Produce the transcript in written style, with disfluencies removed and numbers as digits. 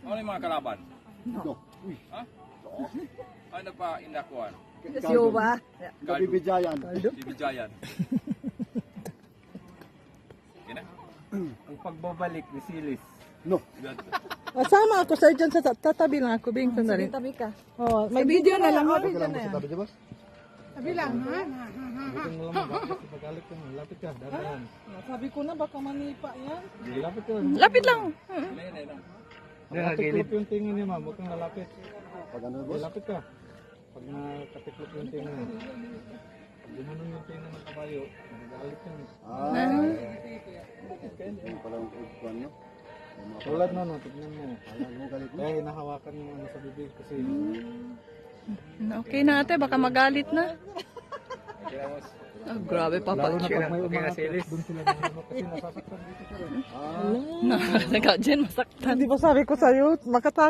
Ano yung mga kalaban? Ito. Ha? Ano pa inakuan? Siyo ba? Kabibijayan. Si Bijayan. Okay na? Ang pagbabalik ni Silis. No. Sama ako sir dyan sa tatabi lang ako. Bing, sandali. Tabi ka. Oh, may video na lang. Okay lang ba sa tabi, di ba? Tabi lang, ha? Bukan mo lang bakit pagalik ka. Lapit ka. Dadaan. Sabi ko na baka manipa yan. Lapit ka. Lapit lang. Katiklop yung tingin niya ma'am. Huwag kang lalapit. Pag ano, boss? Lapit ka. Pag nakatiklop yung tingin niya. Pag gumanon yung tingin ng kabayo, nagalit yan. Yung palang kuwan, no? Tulad na, no, tignan mo. Alam mo, galit mo? Kaya hinahawakan yung ano sa bibig kasi Okay na ate, baka magalit na. Oh, grabe lalo na papa. pag may umakit, doon sila nanonood kasi nasasaktan dito sila. Nakaka dyan, masaktan. Hindi ba sabi ko sa'yo, makatakot.